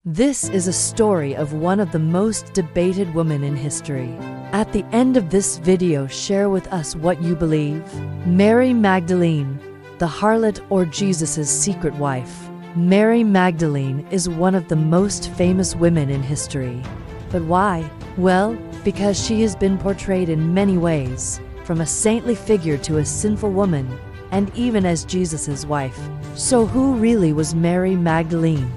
This is a story of one of the most debated women in history. At the end of this video, share with us what you believe. Mary Magdalene, the harlot or Jesus' secret wife. Mary Magdalene is one of the most famous women in history. But why? Well, because she has been portrayed in many ways, from a saintly figure to a sinful woman, and even as Jesus' wife. So who really was Mary Magdalene?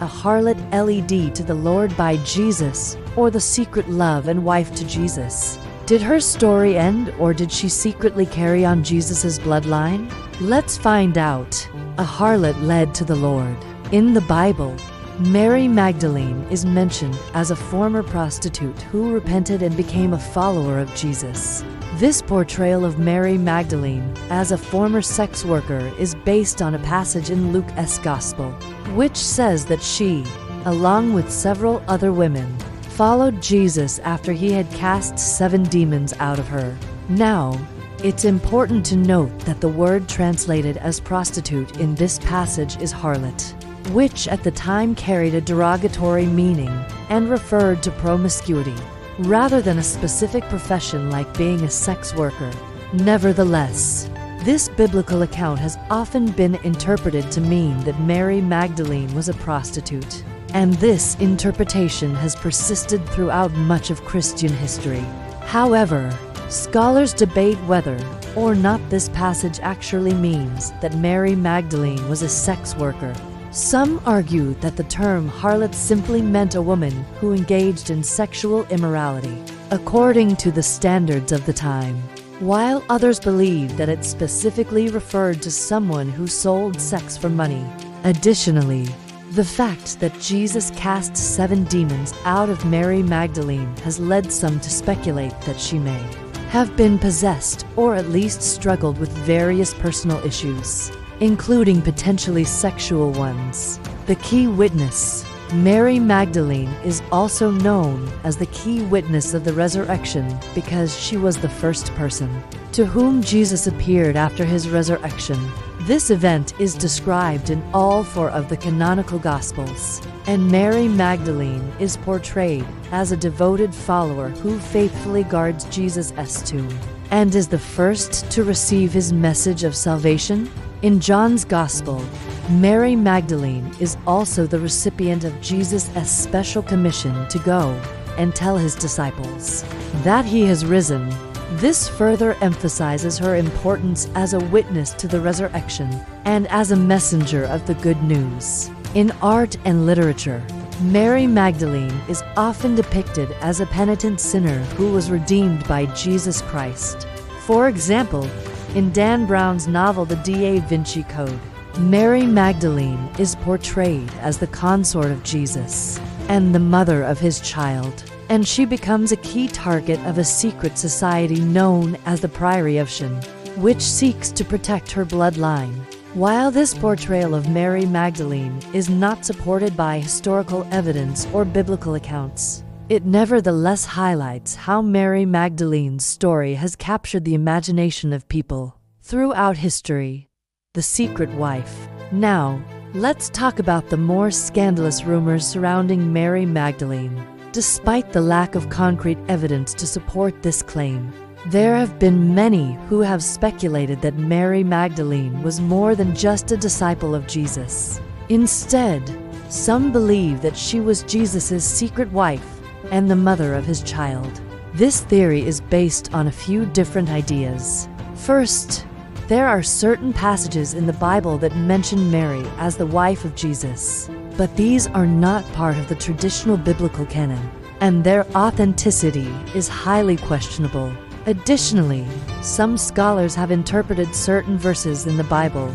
A harlot led to the Lord by Jesus, or the secret love and wife to Jesus? Did her story end, or did she secretly carry on Jesus' bloodline? Let's find out. A harlot led to the Lord. In the Bible, Mary Magdalene is mentioned as a former prostitute who repented and became a follower of Jesus. This portrayal of Mary Magdalene as a former sex worker is based on a passage in Luke's Gospel, which says that she, along with several other women, followed Jesus after he had cast 7 demons out of her. Now, it's important to note that the word translated as prostitute in this passage is harlot, which at the time carried a derogatory meaning and referred to promiscuity, rather than a specific profession like being a sex worker. Nevertheless, this biblical account has often been interpreted to mean that Mary Magdalene was a prostitute, and this interpretation has persisted throughout much of Christian history. However, scholars debate whether or not this passage actually means that Mary Magdalene was a sex worker. Some argue that the term harlot simply meant a woman who engaged in sexual immorality, according to the standards of the time, while others believe that it specifically referred to someone who sold sex for money. Additionally, the fact that Jesus cast 7 demons out of Mary Magdalene has led some to speculate that she may have been possessed or at least struggled with various personal issues, including potentially sexual ones. The key witness. Mary Magdalene is also known as the key witness of the resurrection because she was the first person to whom Jesus appeared after his resurrection. This event is described in all 4 of the canonical Gospels, and Mary Magdalene is portrayed as a devoted follower who faithfully guards Jesus' tomb and is the first to receive his message of salvation. In John's Gospel, Mary Magdalene is also the recipient of Jesus' special commission to go and tell his disciples that he has risen. This further emphasizes her importance as a witness to the resurrection and as a messenger of the good news. In art and literature, Mary Magdalene is often depicted as a penitent sinner who was redeemed by Jesus Christ. For example, in Dan Brown's novel The Da Vinci Code, Mary Magdalene is portrayed as the consort of Jesus and the mother of his child, and she becomes a key target of a secret society known as the Priory of Shin, which seeks to protect her bloodline. While this portrayal of Mary Magdalene is not supported by historical evidence or biblical accounts, it nevertheless highlights how Mary Magdalene's story has captured the imagination of people throughout history. The secret wife. Now, let's talk about the more scandalous rumors surrounding Mary Magdalene. Despite the lack of concrete evidence to support this claim, there have been many who have speculated that Mary Magdalene was more than just a disciple of Jesus. Instead, some believe that she was Jesus' secret wife and the mother of his child. This theory is based on a few different ideas. First, there are certain passages in the Bible that mention Mary as the wife of Jesus, but these are not part of the traditional biblical canon, and their authenticity is highly questionable. Additionally, some scholars have interpreted certain verses in the Bible,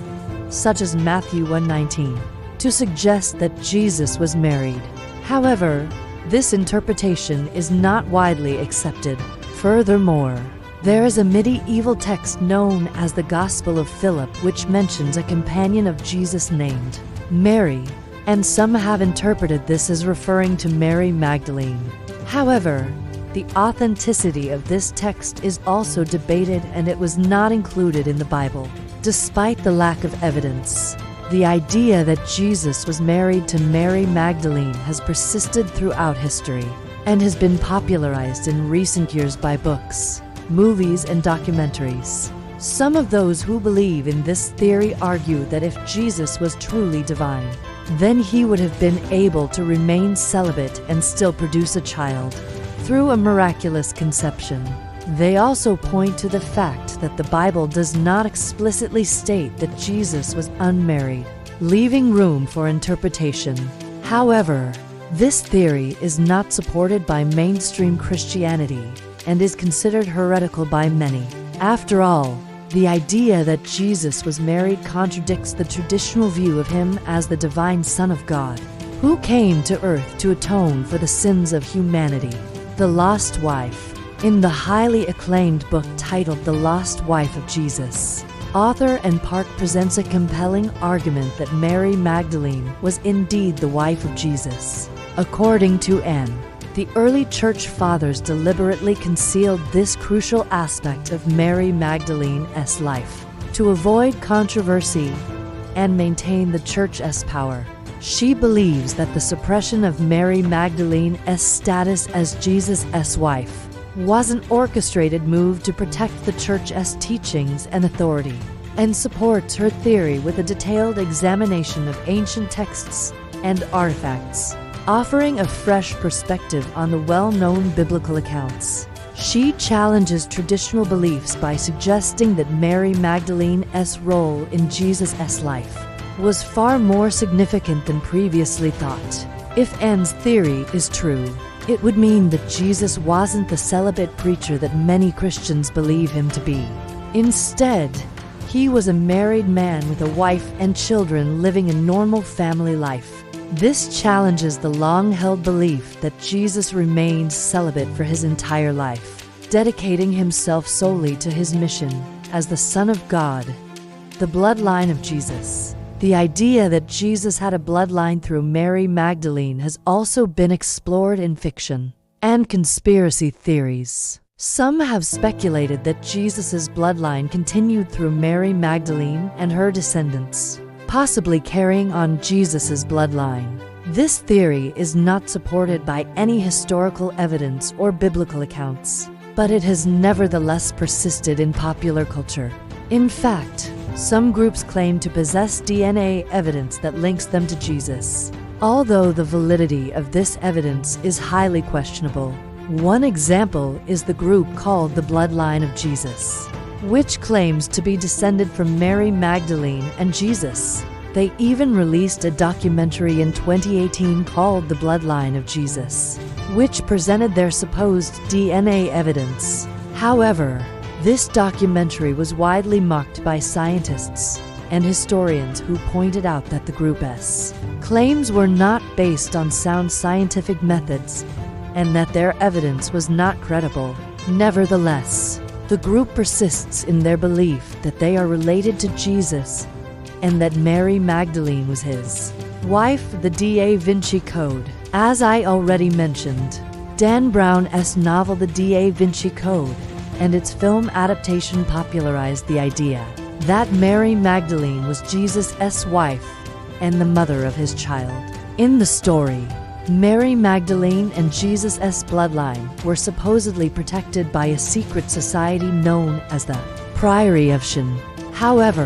such as Matthew 1:19, to suggest that Jesus was married. However, this interpretation is not widely accepted. Furthermore, there is a medieval text known as the Gospel of Philip which mentions a companion of Jesus named Mary, and some have interpreted this as referring to Mary Magdalene. However, the authenticity of this text is also debated, and it was not included in the Bible. Despite the lack of evidence, The idea that Jesus was married to Mary Magdalene has persisted throughout history and has been popularized in recent years by books, movies, and documentaries. Some of those who believe in this theory argue that if Jesus was truly divine, then he would have been able to remain celibate and still produce a child through a miraculous conception. They also point to the fact that the Bible does not explicitly state that Jesus was unmarried, leaving room for interpretation. However, this theory is not supported by mainstream Christianity and is considered heretical by many. After all, the idea that Jesus was married contradicts the traditional view of him as the divine Son of God, who came to earth to atone for the sins of humanity. The Lost Wife. In the highly acclaimed book titled The Lost Wife of Jesus, author and Park presents a compelling argument that Mary Magdalene was indeed the wife of Jesus. According to N. The early church fathers deliberately concealed this crucial aspect of Mary Magdalene's life to avoid controversy and maintain the church's power. She believes that the suppression of Mary Magdalene's status as Jesus' wife was an orchestrated move to protect the church's teachings and authority, and supports her theory with a detailed examination of ancient texts and artifacts, offering a fresh perspective on the well-known biblical accounts. She challenges traditional beliefs by suggesting that Mary Magdalene's role in Jesus' life was far more significant than previously thought. If N's theory is true, it would mean that Jesus wasn't the celibate preacher that many Christians believe him to be. Instead, he was a married man with a wife and children living a normal family life. This challenges the long-held belief that Jesus remained celibate for his entire life, dedicating himself solely to his mission as the Son of God. The bloodline of Jesus. The idea that Jesus had a bloodline through Mary Magdalene has also been explored in fiction and conspiracy theories. Some have speculated that Jesus' bloodline continued through Mary Magdalene and her descendants, possibly carrying on Jesus' bloodline. This theory is not supported by any historical evidence or biblical accounts, but it has nevertheless persisted in popular culture. In fact, some groups claim to possess DNA evidence that links them to Jesus, although the validity of this evidence is highly questionable. One example is the group called the Bloodline of Jesus, which claims to be descended from Mary Magdalene and Jesus. They even released a documentary in 2018 called The Bloodline of Jesus, which presented their supposed DNA evidence. However, this documentary was widely mocked by scientists and historians who pointed out that the group's claims were not based on sound scientific methods and that their evidence was not credible. Nevertheless, the group persists in their belief that they are related to Jesus and that Mary Magdalene was his wife. The Da Vinci Code. As I already mentioned, Dan Brown's novel The Da Vinci Code and its film adaptation popularized the idea that Mary Magdalene was Jesus' wife and the mother of his child. In the story, Mary Magdalene and Jesus' bloodline were supposedly protected by a secret society known as the Priory of Shin. However,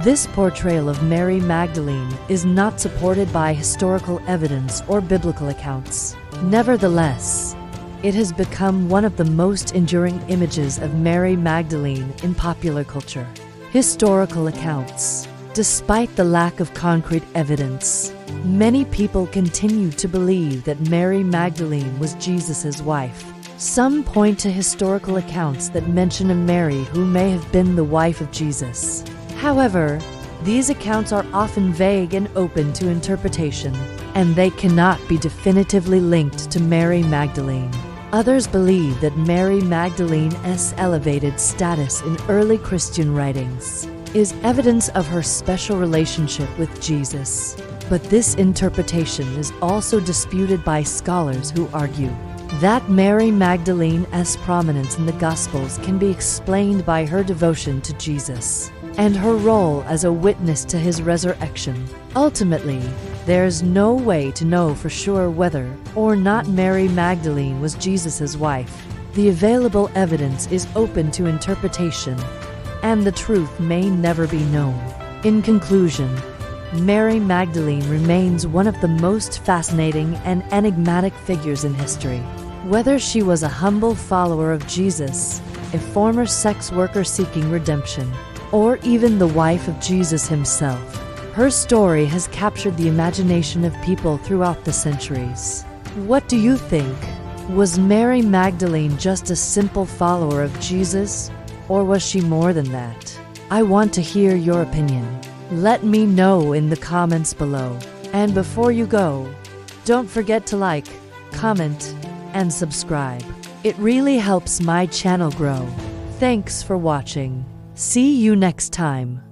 this portrayal of Mary Magdalene is not supported by historical evidence or biblical accounts. Nevertheless, it has become one of the most enduring images of Mary Magdalene in popular culture. Historical accounts. Despite the lack of concrete evidence, many people continue to believe that Mary Magdalene was Jesus' wife. Some point to historical accounts that mention a Mary who may have been the wife of Jesus. However, these accounts are often vague and open to interpretation, and they cannot be definitively linked to Mary Magdalene. Others believe that Mary Magdalene's elevated status in early Christian writings is evidence of her special relationship with Jesus. But this interpretation is also disputed by scholars who argue that Mary Magdalene's prominence in the Gospels can be explained by her devotion to Jesus. and her role as a witness to his resurrection. Ultimately, there's no way to know for sure whether or not Mary Magdalene was Jesus' wife. The available evidence is open to interpretation, and the truth may never be known. In conclusion, Mary Magdalene remains one of the most fascinating and enigmatic figures in history. Whether she was a humble follower of Jesus, a former sex worker seeking redemption, or even the wife of Jesus himself, her story has captured the imagination of people throughout the centuries. What do you think? Was Mary Magdalene just a simple follower of Jesus, or was she more than that? I want to hear your opinion. Let me know in the comments below. And before you go, don't forget to like, comment, and subscribe. It really helps my channel grow. Thanks for watching. See you next time.